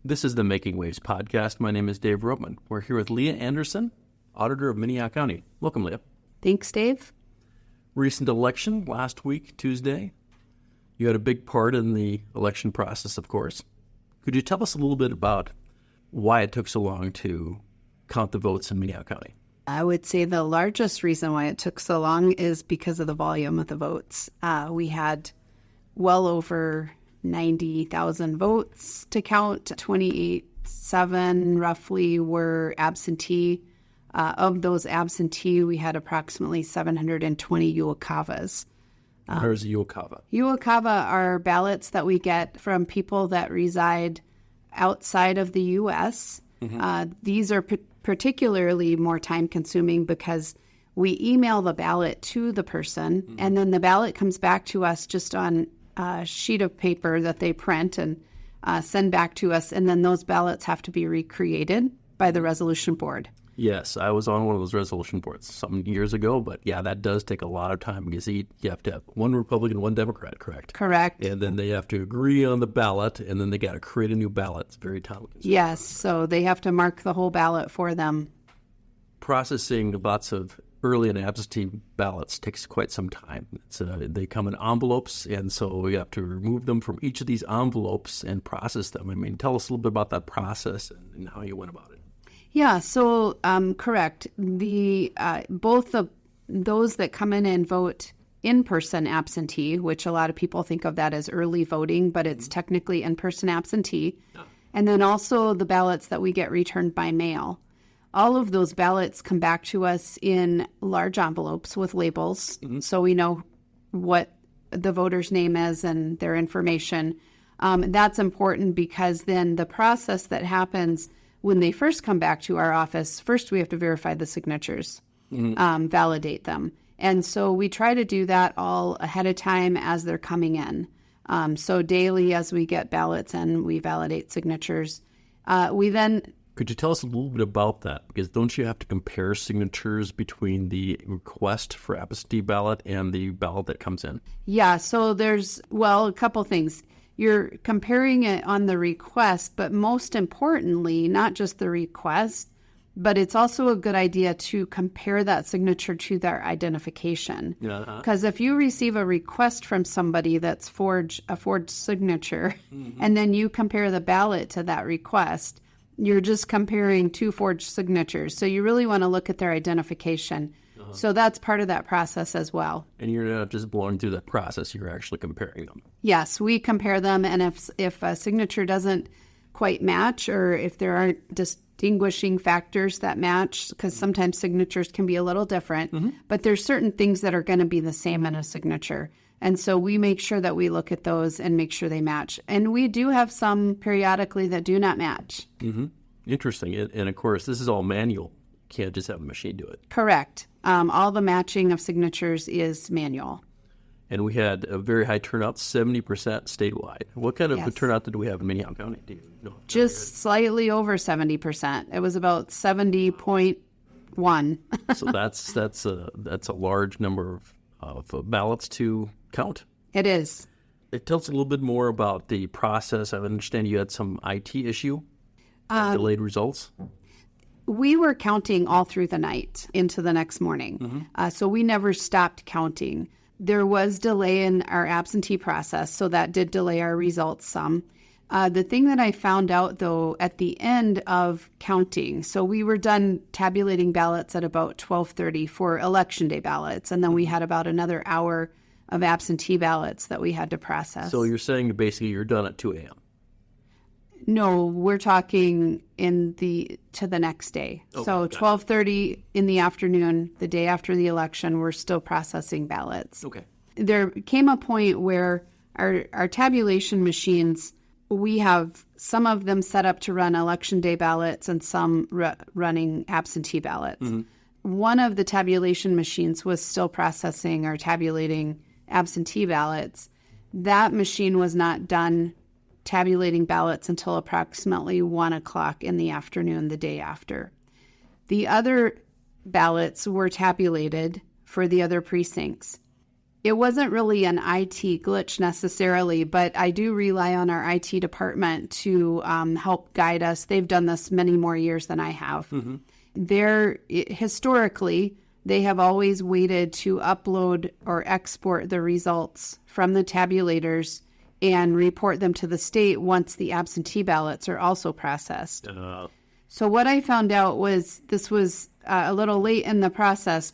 This is the Making Waves podcast. My name is Dave Ropeman. We're here with Leah Anderson, Auditor of Minnehaha County. Welcome, Leah. Thanks, Dave. Recent election last week, Tuesday. You had a big part in the election process, of course. Could you tell us a little bit about why it took so long to count the votes in Minnehaha County? I would say the largest reason why it took so long is because of the volume of the votes. We had well over 90,000 votes to count. 28.7 roughly were absentee. Of those absentee, we had approximately 720 Uokavas. Where's a Uokava? Uokava are ballots that we get from people that reside outside of the U.S. These are particularly more time-consuming because we email the ballot to the person, and then the ballot comes back to us just on a sheet of paper that they print and send back to us, and then those ballots have to be recreated by the resolution board. Yes, I was on one of those resolution boards some years ago, but yeah, that does take a lot of time because you have to have one Republican, one Democrat, correct? Correct. And then they have to agree on the ballot, and then they got to create a new ballot. It's very time-consuming. Yes, so they have to mark the whole ballot for them. Processing lots of early and absentee ballots takes quite some time. They come in envelopes, and so we have to remove them from each of these envelopes and process them. I mean, tell us a little bit about that process and how you went about it. Yeah, so correct. Both of those that come in and vote in-person absentee, which a lot of people think of that as early voting, but it's technically in-person absentee, and then also the ballots that we get returned by mail. All of those ballots come back to us in large envelopes with labels, so we know what the voter's name is and their information. That's important because then the process that happens when they first come back to our office, first we have to verify the signatures, validate them. And so we try to do that all ahead of time as they're coming in. So daily as we get ballots in, we validate signatures. Could you tell us a little bit about that? Because don't you have to compare signatures between the request for absentee ballot and the ballot that comes in? Yeah, so there's, a couple things. You're comparing it on the request, but most importantly, not just the request, but it's also a good idea to compare that signature to their identification. Because if you receive a request from somebody that's a forged signature, and then you compare the ballot to that request, you're just comparing two forged signatures. So you really want to look at their identification. So that's part of that process as well. And you're not just blowing through that process, you're actually comparing them. Yes, we compare them, and if a signature doesn't quite match, or if there aren't distinguishing factors that match, because sometimes signatures can be a little different, but there's certain things that are going to be the same in a signature. And so we make sure that we look at those and make sure they match. And we do have some periodically that do not match. Interesting. And of course, this is all manual. You can't just have a machine do it. Correct. All the matching of signatures is manual. And we had a very high turnout, 70% statewide. What kind of a turnout did we have in Minnehaha County? Do you know? Just slightly over 70%. It was about 70.1. So that's a large number of ballots to count. It is. It tells us a little bit more about the process. I understand you had some IT issue, delayed results. We were counting all through the night into the next morning. So we never stopped counting. There was delay in our absentee process, so that did delay our results some. The thing that I found out, though, at the end of counting, so we were done tabulating ballots at about 12:30 for Election Day ballots, and then we had about another hour of absentee ballots that we had to process. So you're saying basically you're done at 2 a.m.? No, we're talking to the next day. Okay, so 12:30 in the afternoon, the day after the election, we're still processing ballots. Okay. There came a point where our tabulation machines, we have some of them set up to run Election Day ballots and some running absentee ballots. One of the tabulation machines was still processing or tabulating absentee ballots. That machine was not done tabulating ballots until approximately 1 o'clock in the afternoon the day after. The other ballots were tabulated for the other precincts. It wasn't really an IT glitch necessarily, but I do rely on our IT department to help guide us. They've done this many more years than I have. Historically, they have always waited to upload or export the results from the tabulators and report them to the state once the absentee ballots are also processed. So what I found out was this was a little late in the process,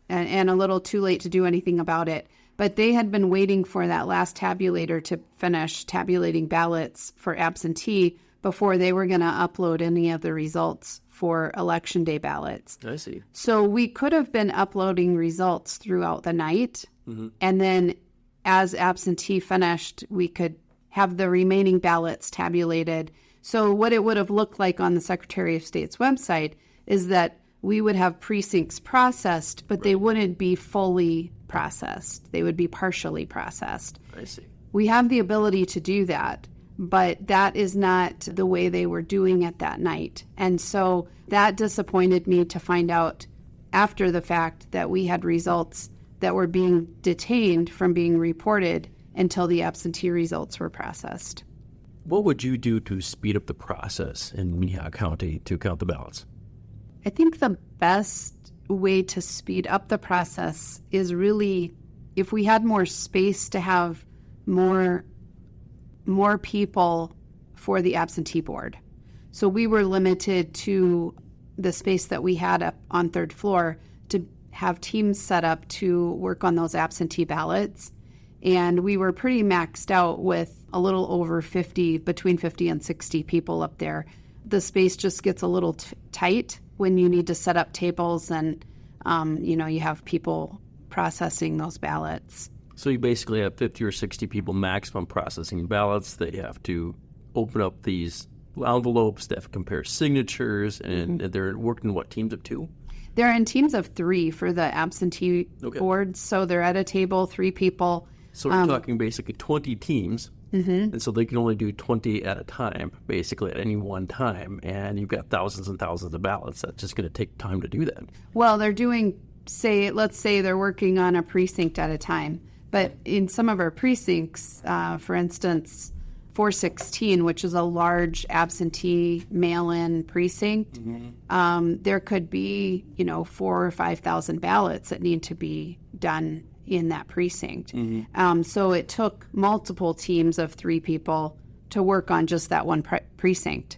and a little too late to do anything about it. But they had been waiting for that last tabulator to finish tabulating ballots for absentee before they were going to upload any of the results for Election Day ballots. I see. So we could have been uploading results throughout the night, and then as absentee finished, we could have the remaining ballots tabulated. So what it would have looked like on the Secretary of State's website is that we would have precincts processed, but they wouldn't be fully processed. They would be partially processed. I see. We have the ability to do that, but that is not the way they were doing it that night. And so that disappointed me to find out after the fact that we had results that were being detained from being reported until the absentee results were processed. What would you do to speed up the process in Minnehaha County to count the ballots? I think the best way to speed up the process is really if we had more space to have more people for the absentee board. So we were limited to the space that we had up on third floor to have teams set up to work on those absentee ballots. And we were pretty maxed out with a little over 50, between 50 and 60 people up there. The space just gets a little tight when you need to set up tables and, you have people processing those ballots. So you basically have 50 or 60 people maximum processing ballots. They have to open up these envelopes, they have to compare signatures, and they're working in what, teams of two? They're in teams of 3 for the absentee boards. So they're at a table, 3 people. So we're talking basically 20 teams. And so they can only do 20 at a time, basically at any one time. And you've got thousands and thousands of ballots. That's just going to take time to do that. Well, they're doing, let's say they're working on a precinct at a time. But in some of our precincts, for instance, 416, which is a large absentee mail-in precinct, there could be, 4,000 or 5,000 ballots that need to be done in that precinct. So it took multiple teams of 3 people to work on just that one precinct.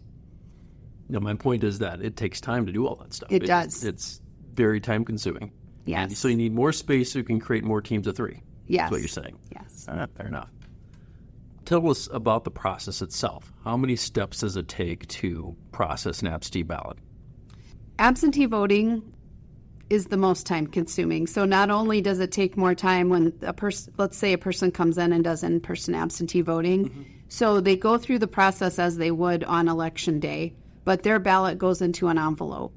No, my point is that it takes time to do all that stuff. It does. It's very time consuming. Yes. And so you need more space so you can create more teams of 3. Yes. That's what you're saying. Yes. Fair enough. Tell us about the process itself. How many steps does it take to process an absentee ballot? Absentee voting is the most time consuming. So not only does it take more time when let's say a person comes in and does in-person absentee voting, so they go through the process as they would on election day, but their ballot goes into an envelope.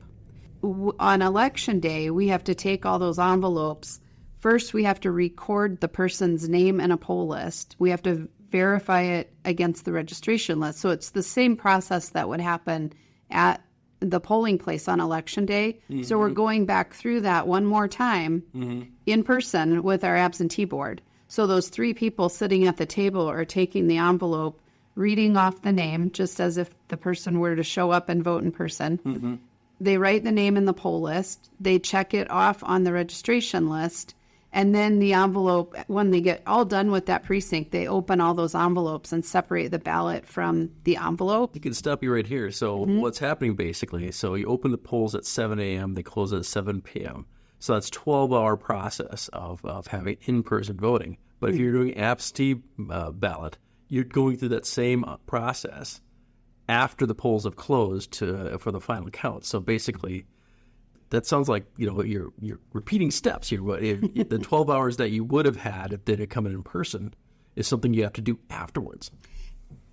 On election day, we have to take all those envelopes. First, we have to record the person's name in a poll list. We have to verify it against the registration list. So it's the same process that would happen at the polling place on election day. So we're going back through that one more time in person with our absentee board. So those 3 people sitting at the table are taking the envelope, reading off the name, just as if the person were to show up and vote in person. They write the name in the poll list. They check it off on the registration list. And then the envelope, when they get all done with that precinct, they open all those envelopes and separate the ballot from the envelope. You can stop you right here. So what's happening basically, so you open the polls at 7 a.m., they close at 7 p.m. So that's a 12-hour process of having in-person voting. But if you're doing absentee ballot, you're going through that same process after the polls have closed for the final count. So basically, that sounds like, you're repeating steps. The 12 hours that you would have had if they had come in person is something you have to do afterwards.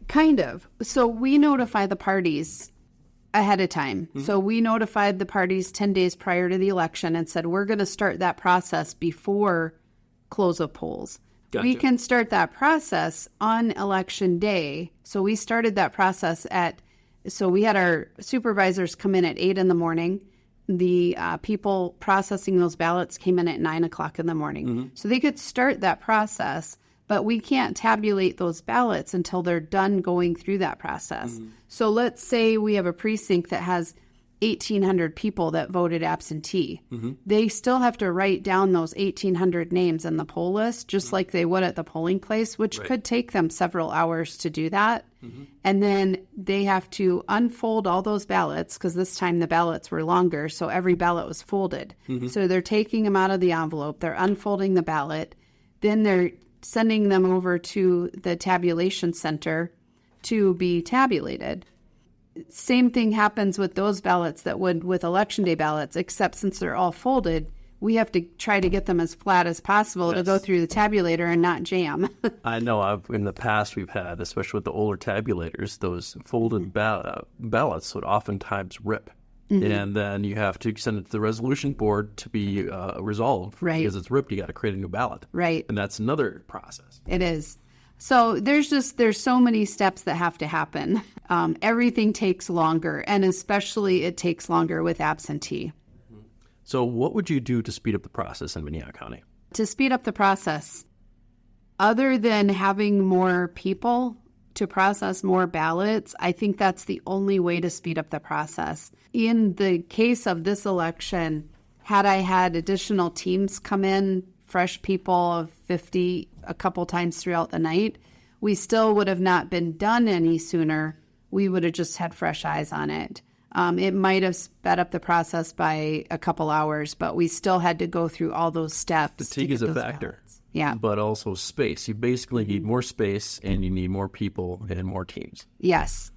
Kind of. So we notify the parties ahead of time. So we notified the parties 10 days prior to the election and said, we're going to start that process before close of polls. Gotcha. We can start that process on election day. So we started that process so we had our supervisors come in at 8 in the morning. the people processing those ballots came in at 9 o'clock in the morning. So they could start that process, but we can't tabulate those ballots until they're done going through that process. So let's say we have a precinct that has 1,800 people that voted absentee. They still have to write down those 1,800 names in the poll list, just like they would at the polling place, which could take them several hours to do that. And then they have to unfold all those ballots, because this time the ballots were longer, so every ballot was folded. So they're taking them out of the envelope, they're unfolding the ballot, then they're sending them over to the tabulation center to be tabulated. Same thing happens with those ballots that would with Election Day ballots, except since they're all folded, we have to try to get them as flat as possible to go through the tabulator and not jam. I know in the past we've had, especially with the older tabulators, those folded ballots would oftentimes rip. And then you have to send it to the resolution board to be resolved. Because it's ripped, you got to create a new ballot. And that's another process. It is. So there's so many steps that have to happen. Everything takes longer, and especially it takes longer with absentee. So what would you do to speed up the process in Minnehaha County? To speed up the process, other than having more people to process more ballots, I think that's the only way to speed up the process. In the case of this election, had I had additional teams come in, fresh people of 50 a couple times throughout the night, we still would have not been done any sooner. We would have just had fresh eyes on it. It might have sped up the process by a couple hours, but we still had to go through all those steps. Fatigue is a factor. Ballots. Yeah. But also space. You basically need more space, and you need more people and more teams. Yes.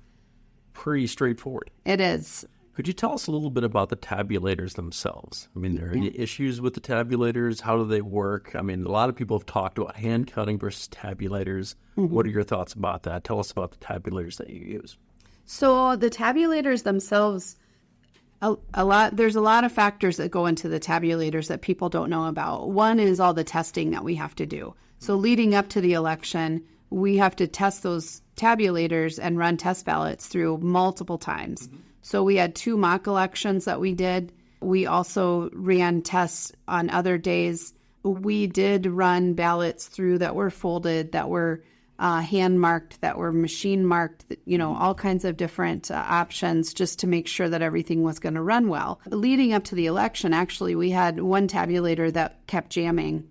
Pretty straightforward. It is. Could you tell us a little bit about the tabulators themselves? I mean, are there any issues with the tabulators? How do they work? I mean, a lot of people have talked about hand cutting versus tabulators. What are your thoughts about that? Tell us about the tabulators that you use. So the tabulators themselves, there's a lot of factors that go into the tabulators that people don't know about. One is all the testing that we have to do. So leading up to the election, we have to test those tabulators and run test ballots through multiple times. So we had 2 mock elections that we did. We also ran tests on other days. We did run ballots through that were folded, that were hand marked, that were machine marked, all kinds of different options just to make sure that everything was going to run well. Leading up to the election, actually, we had one tabulator that kept jamming.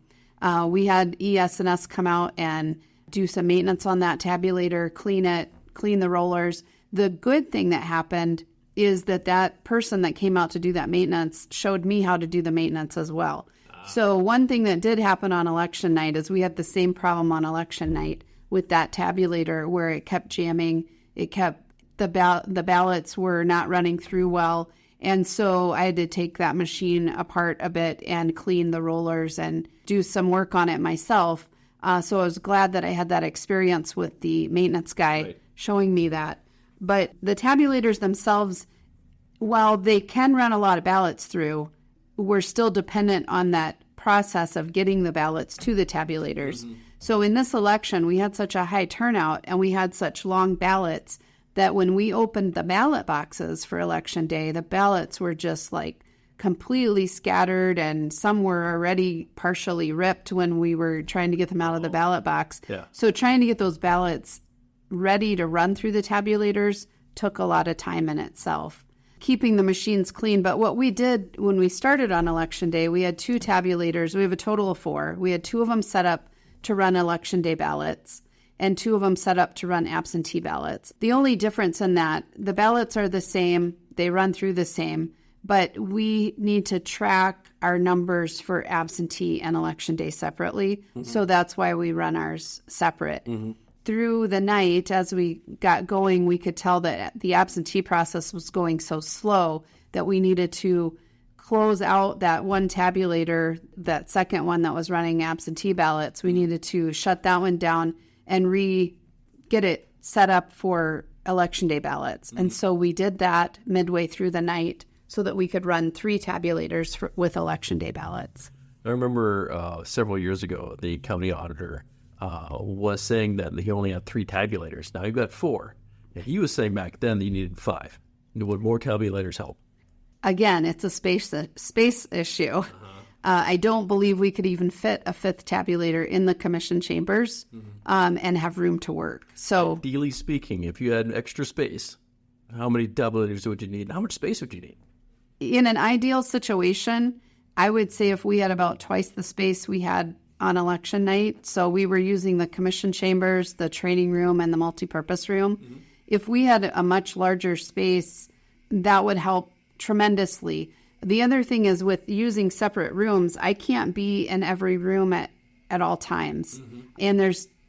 We had ES&S come out and do some maintenance on that tabulator, clean it, clean the rollers. The good thing that happened is that person that came out to do that maintenance showed me how to do the maintenance as well. So one thing that did happen on election night is we had the same problem on election night with that tabulator where it kept jamming. It kept the ballots were not running through well. And so I had to take that machine apart a bit and clean the rollers and do some work on it myself. So I was glad that I had that experience with the maintenance guy showing me that. But the tabulators themselves, while they can run a lot of ballots through, we're still dependent on that process of getting the ballots to the tabulators. So in this election, we had such a high turnout and we had such long ballots that when we opened the ballot boxes for Election Day, the ballots were just like completely scattered, and some were already partially ripped when we were trying to get them out of the ballot box. So trying to get those ballots ready to run through the tabulators took a lot of time in itself. Keeping the machines clean. But what we did when we started on Election Day, we had 2 tabulators. We have a total of 4. We had 2 of them set up to run Election Day ballots and 2 of them set up to run absentee ballots. The only difference in that, the ballots are the same, they run through the same, but we need to track our numbers for absentee and Election Day separately. So that's why we run ours separate. Through the night, as we got going, we could tell that the absentee process was going so slow that we needed to close out that one tabulator, that second one that was running absentee ballots. We needed to shut that one down and get it set up for Election Day ballots. And so we did that midway through the night so that we could run 3 tabulators with Election Day ballots. I remember several years ago, the county auditor was saying that he only had 3 tabulators. Now you've got 4. And he was saying back then that you needed 5. Would more tabulators help? again, it's a space issue. I don't believe we could even fit a fifth tabulator in the commission chambers and have room to work. So, ideally speaking, if you had extra space, how many tabulators would you need? How much space would you need? In an ideal situation, I would say if we had about twice the space we had on election night, so we were using the commission chambers, the training room, and the multipurpose room. If we had a much larger space, that would help tremendously. The other thing is with using separate rooms, I can't be in every room at all times. And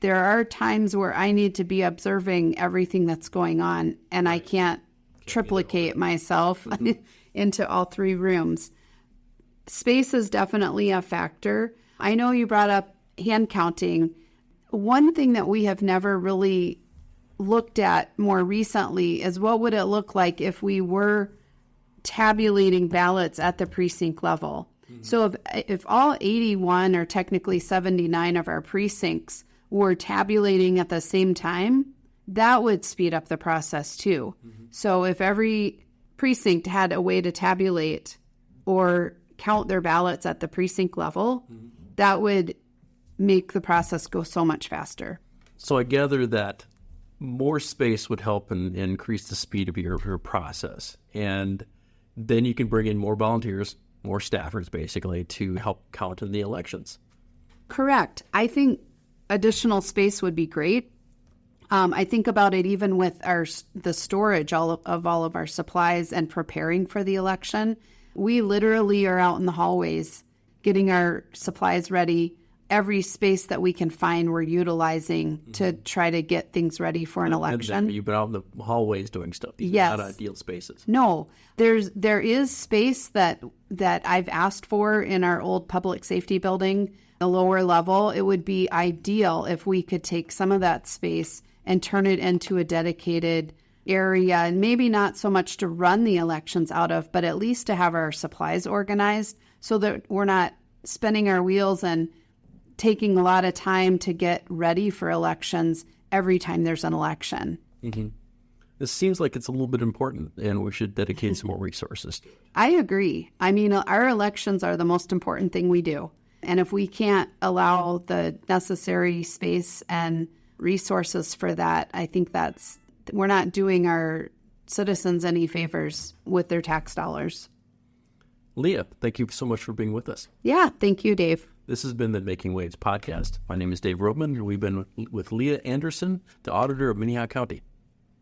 there are times where I need to be observing everything that's going on, and I can't triplicate myself into all three rooms. Space is definitely a factor. I know you brought up hand counting. One thing that we have never really looked at more recently is what would it look like if we were tabulating ballots at the precinct level. So if all 81 or technically 79 of our precincts were tabulating at the same time, that would speed up the process too. So if every precinct had a way to tabulate or count their ballots at the precinct level, that would make the process go so much faster. So I gather that more space would help and increase the speed of your process. And then you can bring in more volunteers, more staffers, basically, to help count in the elections. Correct. I think additional space would be great. I think about it even with the storage of all of our supplies and preparing for the election. We literally are out in the hallways getting our supplies ready. Every space that we can find, we're utilizing to try to get things ready for an election. You've been out in the hallways doing stuff. These Yes. are not ideal spaces. No, there is space that I've asked for in our old public safety building, the lower level. It would be ideal if we could take some of that space and turn it into a dedicated area, and maybe not so much to run the elections out of, but at least to have our supplies organized so that we're not spinning our wheels and taking a lot of time to get ready for elections every time there's an election. This seems like it's a little bit important, and we should dedicate some more resources. I agree. I mean, our elections are the most important thing we do. And if we can't allow the necessary space and resources for that, I think we're not doing our citizens any favors with their tax dollars. Leah, thank you so much for being with us. Yeah, thank you, Dave. This has been the Making Waves podcast. My name is Dave Roman, and we've been with Leah Anderson, the auditor of Minnehaha County.